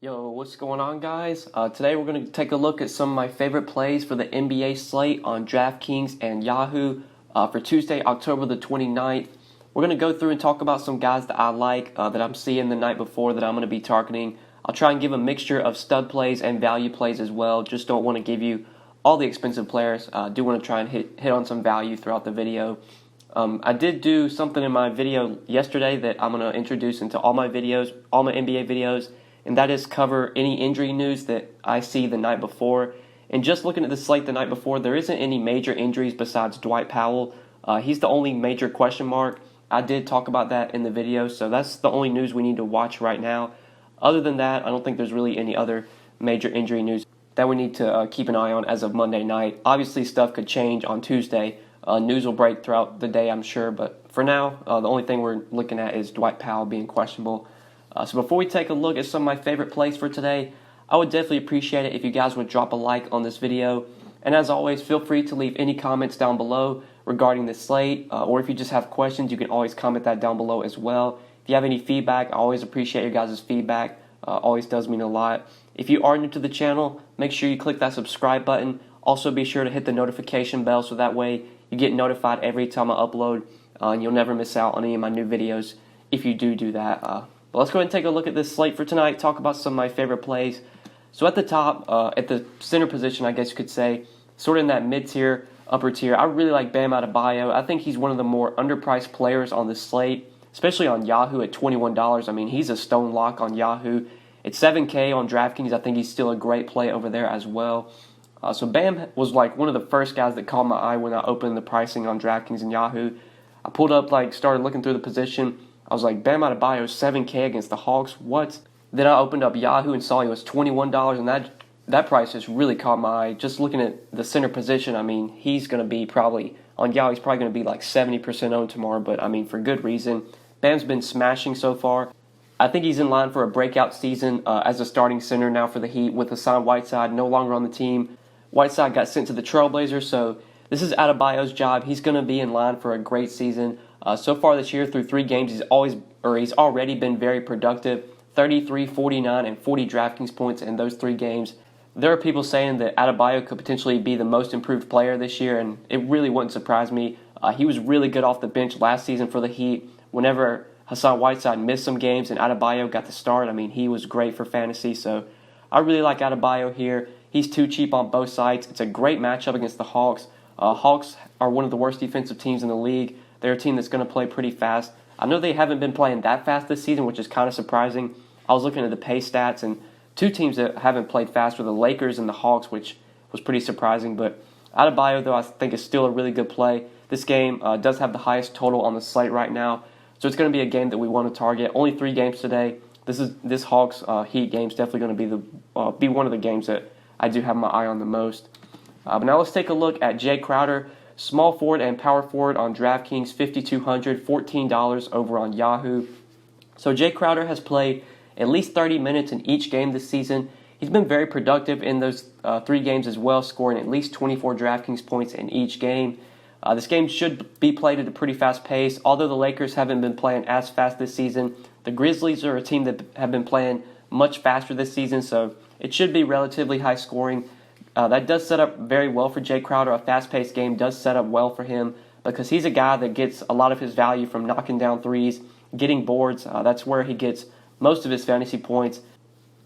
Yo, what's going on, guys? Today we're going to take a look at some of my favorite plays for the NBA slate on Draftkings and Yahoo for Tuesday, October the 29th. We're going to go through and talk about some guys that I like, that I'm seeing the night before that I'm going to be targeting. I'll try and give a mixture of stud plays and value plays as well. Just don't want to give you all the expensive players. Do want to try and hit on some value throughout the video. I did do something in my video yesterday that I'm going to introduce into all my videos, all my NBA videos, and that is cover any injury news that I see the night before. And just looking at the slate the night before, there isn't any major injuries besides Dwight Powell. He's the only major question mark. I did talk about that in the video, so that's the only news we need to watch right now. Other than that, I don't think there's really any other major injury news that we need to keep an eye on as of Monday night. Obviously, stuff could change on Tuesday. News will break throughout the day, I'm sure, but for now, the only thing we're looking at is Dwight Powell being questionable. So before we take a look at some of my favorite plays for today, I would definitely appreciate it if you guys would drop a like on this video. And as always, feel free to leave any comments down below regarding this slate, or if you just have questions, you can always comment that down below as well. If you have any feedback, I always appreciate your guys' feedback. Always does mean a lot. If you are new to the channel, make sure you click that subscribe button. Also be sure to hit the notification bell so that way you get notified every time I upload, and you'll never miss out on any of my new videos if you do that. But let's go ahead and take a look at this slate for tonight, talk about some of my favorite plays. So at the top, at the center position, I guess you could say, sort of in that mid-tier, upper tier, I really like Bam Adebayo. I think he's one of the more underpriced players on this slate, especially on Yahoo at $21. I mean, he's a stone lock on Yahoo. At $7K on DraftKings, I think he's still a great play over there as well. So Bam was like one of the first guys that caught my eye when I opened the pricing on DraftKings and Yahoo. I pulled up, started looking through the position. I was like, Bam Adebayo, $7K against the Hawks, what? Then I opened up Yahoo and saw he was $21, and that price just really caught my eye. Just looking at the center position, I mean, he's going to be probably, on Yahoo, he's probably going to be like 70% owned tomorrow, but I mean, for good reason. Bam's been smashing so far. I think he's in line for a breakout season as a starting center now for the Heat with Hassan Whiteside no longer on the team. Whiteside got sent to the Trailblazers, so this is Adebayo's job. He's going to be in line for a great season. So far this year, through 3 games, he's already been very productive. 33, 49, and 40 DraftKings points in those 3 games. There are people saying that Adebayo could potentially be the most improved player this year, and it really wouldn't surprise me. He was really good off the bench last season for the Heat. Whenever Hassan Whiteside missed some games and Adebayo got the start, I mean, he was great for fantasy. So I really like Adebayo here. He's too cheap on both sides. It's a great matchup against the Hawks. Hawks are one of the worst defensive teams in the league. They're a team that's going to play pretty fast. I know they haven't been playing that fast this season, which is kind of surprising. I was looking at the pace stats, and 2 teams that haven't played fast were the Lakers and the Hawks, which was pretty surprising. But Adebayo, though, I think is still a really good play. This game does have the highest total on the slate right now, so it's going to be a game that we want to target. Only 3 games today. This Hawks Heat game is definitely going to be one of the games that I do have my eye on the most. But now let's take a look at Jae Crowder. Small forward and power forward on DraftKings, $5,200, $14 over on Yahoo. So Jae Crowder has played at least 30 minutes in each game this season. He's been very productive in those 3 games as well, scoring at least 24 DraftKings points in each game. This game should be played at a pretty fast pace. Although the Lakers haven't been playing as fast this season, the Grizzlies are a team that have been playing much faster this season, so it should be relatively high scoring. That does set up very well for Jae Crowder. A fast-paced game does set up well for him because he's a guy that gets a lot of his value from knocking down threes, getting boards. That's where he gets most of his fantasy points.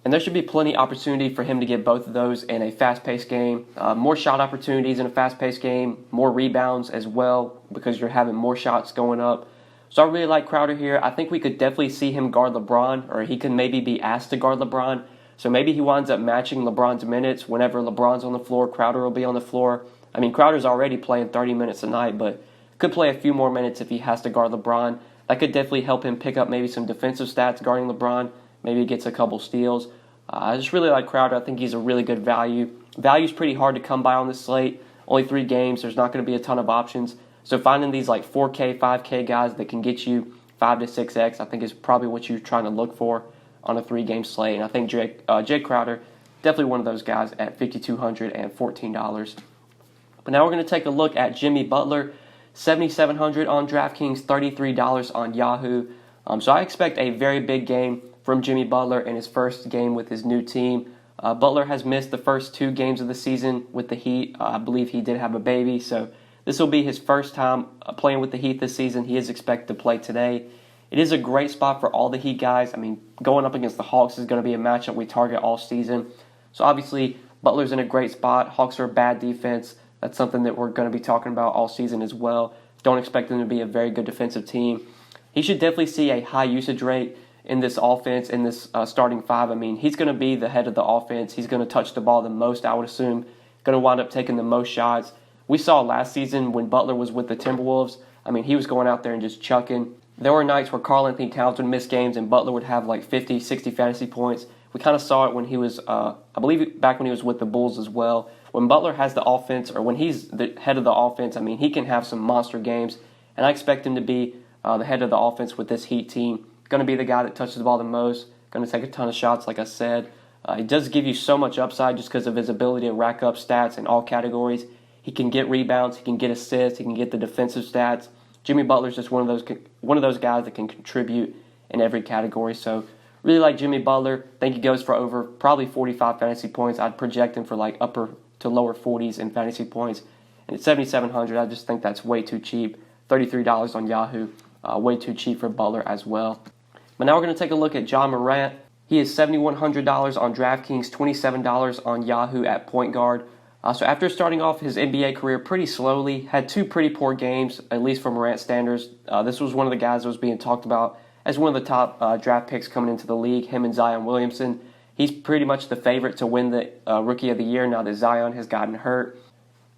And there should be plenty of opportunity for him to get both of those in a fast-paced game. More shot opportunities in a fast-paced game, more rebounds as well because you're having more shots going up. So I really like Crowder here. I think we could definitely see him guard LeBron, or he could maybe be asked to guard LeBron. So maybe he winds up matching LeBron's minutes. Whenever LeBron's on the floor, Crowder will be on the floor. I mean, Crowder's already playing 30 minutes a night, but could play a few more minutes if he has to guard LeBron. That could definitely help him pick up maybe some defensive stats guarding LeBron. Maybe he gets a couple steals. I just really like Crowder. I think he's a really good value. Value's pretty hard to come by on this slate. Only 3 games. There's not going to be a ton of options. So finding these like 4K, 5K guys that can get you 5 to 6X, I think is probably what you're trying to look for on a 3-game slate. And I think Jae Crowder, definitely one of those guys at $5,200 and $14. But now we're going to take a look at Jimmy Butler, $7,700 on DraftKings, $33 on Yahoo. So I expect a very big game from Jimmy Butler in his first game with his new team. Butler has missed the first 2 games of the season with the Heat. I believe he did have a baby, so this will be his first time playing with the Heat this season. He is expected to play today. It is a great spot for all the Heat guys. I mean, going up against the Hawks is going to be a matchup we target all season. So obviously, Butler's in a great spot. Hawks are a bad defense. That's something that we're going to be talking about all season as well. Don't expect them to be a very good defensive team. He should definitely see a high usage rate in this offense, in this starting 5. I mean, he's going to be the head of the offense. He's going to touch the ball the most, I would assume. Going to wind up taking the most shots. We saw last season when Butler was with the Timberwolves. I mean, he was going out there and just chucking. There were nights where Karl Anthony Towns would miss games and Butler would have like 50, 60 fantasy points. We kind of saw it when he was, I believe back when he was with the Bulls as well. When Butler has the offense, or when he's the head of the offense, I mean, he can have some monster games. And I expect him to be the head of the offense with this Heat team. Going to be the guy that touches the ball the most. Going to take a ton of shots, like I said. He does give you so much upside just because of his ability to rack up stats in all categories. He can get rebounds. He can get assists. He can get the defensive stats. Jimmy Butler's just one of those guys that can contribute in every category. So really like Jimmy Butler. I think he goes for over probably 45 fantasy points. I'd project him for like upper to lower 40s in fantasy points. And at $7,700, I just think that's way too cheap. $33 on Yahoo. Way too cheap for Butler as well. But now we're going to take a look at Ja Morant. He is $7,100 on Draftkings, $27 on Yahoo at point guard. So after starting off his NBA career pretty slowly, had 2 pretty poor games, at least for Morant standards. This was one of the guys that was being talked about as one of the top draft picks coming into the league, him and Zion Williamson. He's pretty much the favorite to win the Rookie of the Year now that Zion has gotten hurt.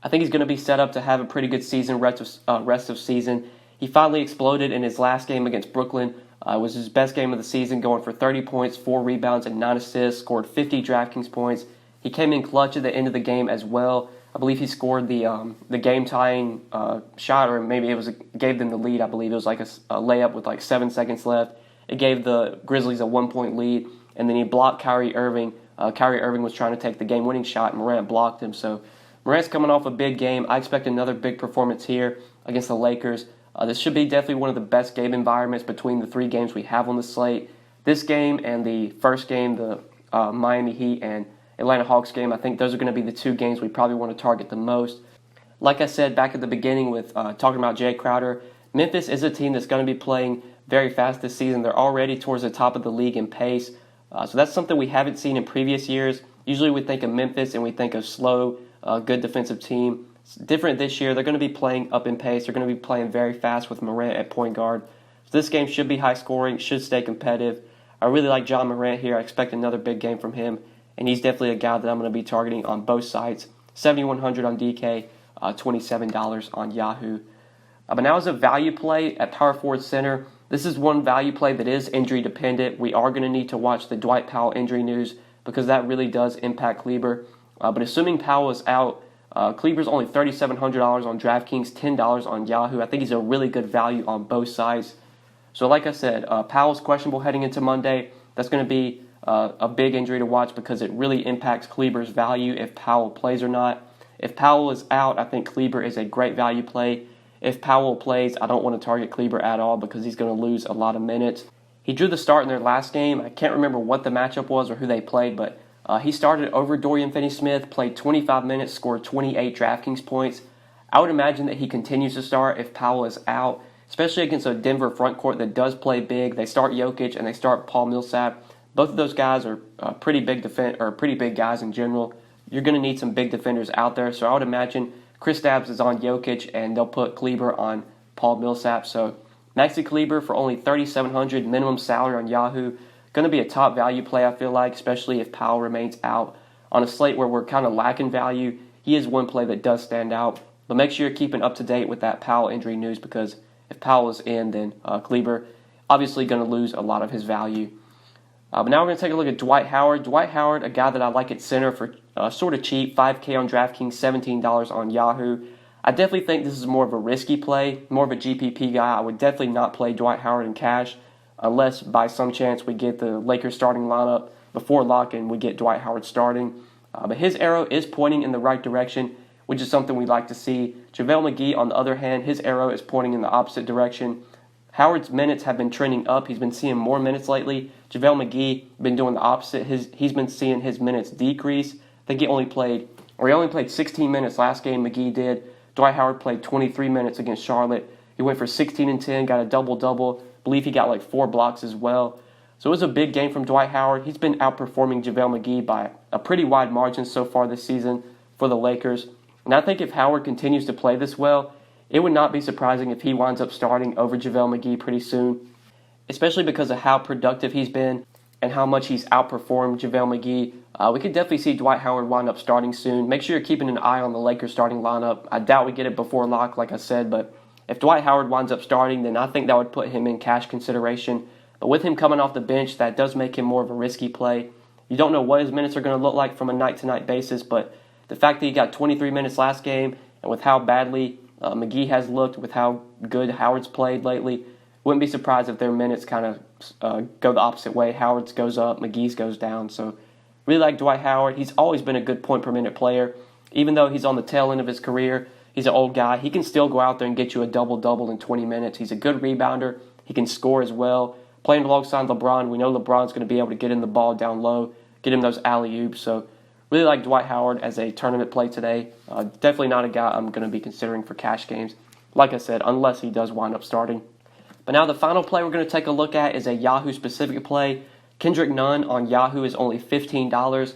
I think he's going to be set up to have a pretty good season, rest of season. He finally exploded in his last game against Brooklyn. It was his best game of the season, going for 30 points, 4 rebounds, and 9 assists, scored 50 DraftKings points. He came in clutch at the end of the game as well. I believe he scored the game-tying shot, or maybe gave them the lead. I believe it was like a layup with like 7 seconds left. It gave the Grizzlies a 1-point lead, and then he blocked Kyrie Irving. Kyrie Irving was trying to take the game-winning shot, and Morant blocked him. So Morant's coming off a big game. I expect another big performance here against the Lakers. This should be definitely one of the best game environments between the 3 games we have on the slate. This game and the first game, the Miami Heat and Atlanta Hawks game, I think those are going to be the 2 games we probably want to target the most. Like I said back at the beginning with talking about Jae Crowder, Memphis is a team that's going to be playing very fast this season. They're already towards the top of the league in pace. So that's something we haven't seen in previous years. Usually we think of Memphis and we think of slow, good defensive team. It's different this year. They're going to be playing up in pace. They're going to be playing very fast with Morant at point guard. So this game should be high scoring, should stay competitive. I really like Ja Morant here. I expect another big game from him. And he's definitely a guy that I'm going to be targeting on both sides. $7,100 on DK, $27 on Yahoo. But now as a value play at power forward center, this is one value play that is injury dependent. We are going to need to watch the Dwight Powell injury news because that really does impact Kleber. But assuming Powell is out, Kleber's only $3,700 on DraftKings, $10 on Yahoo. I think he's a really good value on both sides. So like I said, Powell's questionable heading into Monday. That's going to be a big injury to watch because it really impacts Kleber's value if Powell plays or not. If Powell is out, I think Kleber is a great value play. If Powell plays, I don't want to target Kleber at all because he's going to lose a lot of minutes. He drew the start in their last game. I can't remember what the matchup was or who they played, but he started over Dorian Finney-Smith, played 25 minutes, scored 28 DraftKings points. I would imagine that he continues to start if Powell is out, especially against a Denver front court that does play big. They start Jokic and they start Paul Millsap. Both of those guys are pretty big guys in general. You're going to need some big defenders out there, so I would imagine Kristaps is on Jokic and they'll put Kleber on Paul Millsap. So Maxi Kleber for only $3,700 minimum salary on Yahoo. Going to be a top value play, I feel like, especially if Powell remains out. On a slate where we're kind of lacking value, he is one play that does stand out. But make sure you're keeping up to date with that Powell injury news because if Powell is in, then Kleber obviously going to lose a lot of his value. But now we're going to take a look at Dwight Howard. Dwight Howard, a guy that I like at center for sort of cheap, $5K on DraftKings, $17 on Yahoo. I definitely think this is more of a risky play, more of a GPP guy. I would definitely not play Dwight Howard in cash unless by some chance we get the Lakers starting lineup before lock and we get Dwight Howard starting. But his arrow is pointing in the right direction, which is something we like to see. JaVale McGee, on the other hand, his arrow is pointing in the opposite direction. Howard's minutes have been trending up. He's been seeing more minutes lately. JaVale McGee been doing the opposite. He's been seeing his minutes decrease. I think he only played 16 minutes last game, McGee did. Dwight Howard played 23 minutes against Charlotte. He went for 16 and 10, got a double-double. I believe he got like 4 blocks as well. So it was a big game from Dwight Howard. He's been outperforming JaVale McGee by a pretty wide margin so far this season for the Lakers. And I think if Howard continues to play this well, it would not be surprising if he winds up starting over JaVale McGee pretty soon, especially because of how productive he's been and how much he's outperformed JaVale McGee. We could definitely see Dwight Howard wind up starting soon. Make sure you're keeping an eye on the Lakers starting lineup. I doubt we get it before lock, like I said, but if Dwight Howard winds up starting, then I think that would put him in cash consideration. But with him coming off the bench, that does make him more of a risky play. You don't know what his minutes are going to look like from a night-to-night basis, but the fact that he got 23 minutes last game, and with how badly McGee has looked, with how good Howard's played lately, wouldn't be surprised if their minutes kind of go the opposite way. Howard's goes up, McGee's goes down. So really like Dwight Howard. He's always been a good point-per-minute player. Even though he's on the tail end of his career, he's an old guy. He can still go out there and get you a double-double in 20 minutes. He's a good rebounder. He can score as well. Playing alongside LeBron, we know LeBron's going to be able to get him the ball down low, get him those alley-oops. So really like Dwight Howard as a tournament play today. Definitely not a guy I'm going to be considering for cash games, like I said, unless he does wind up starting. But now the final play we're going to take a look at is a Yahoo-specific play. Kendrick Nunn on Yahoo is only $15.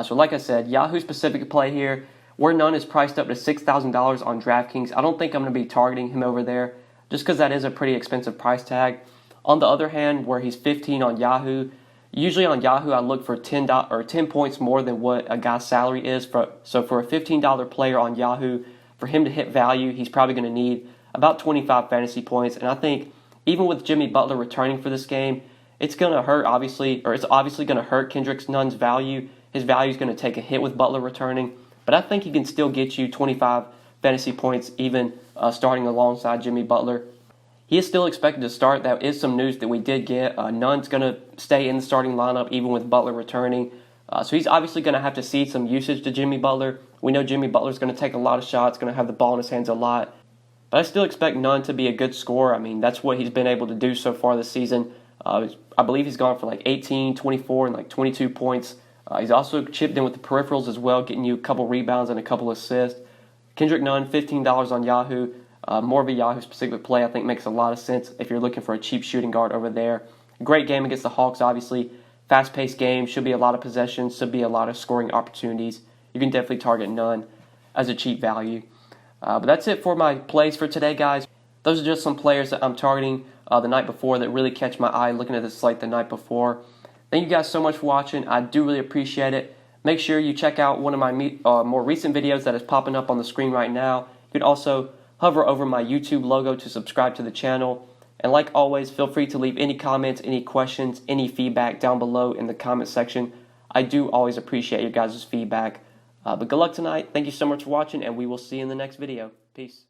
So like I said, Yahoo-specific play here. Where Nunn is priced up to $6,000 on Draftkings, I don't think I'm going to be targeting him over there just because that is a pretty expensive price tag. On the other hand, where he's 15 on Yahoo, usually on Yahoo I look for 10 points more than what a guy's salary is. So for a $15 player on Yahoo, for him to hit value, he's probably going to need about 25 fantasy points. And I think even with Jimmy Butler returning for this game, it's going to hurt, it's obviously going to hurt Kendrick Nunn's value. His value is going to take a hit with Butler returning. But I think he can still get you 25 fantasy points even starting alongside Jimmy Butler. He is still expected to start. That is some news that we did get. Nunn's going to stay in the starting lineup even with Butler returning. So he's obviously going to have to cede some usage to Jimmy Butler. We know Jimmy Butler's going to take a lot of shots, going to have the ball in his hands a lot. But I still expect Nunn to be a good scorer. I mean, that's what he's been able to do so far this season. I believe he's gone for like 18, 24, and like 22 points. He's also chipped in with the peripherals as well, getting you a couple rebounds and a couple assists. Kendrick Nunn, $15 on Yahoo. More of a Yahoo-specific play, I think, makes a lot of sense if you're looking for a cheap shooting guard over there. Great game against the Hawks, obviously. Fast-paced game, should be a lot of possessions, should be a lot of scoring opportunities. You can definitely target Nunn as a cheap value. But that's it for my plays for today, guys. Those are just some players that I'm targeting the night before that really catch my eye looking at the slate the night before. Thank you guys so much for watching. I do really appreciate it. Make sure you check out one of my more recent videos that is popping up on the screen right now. You can also hover over my YouTube logo to subscribe to the channel. And like always, feel free to leave any comments, any questions, any feedback down below in the comment section. I do always appreciate your guys' feedback. But good luck tonight. Thank you so much for watching, and we will see you in the next video. Peace.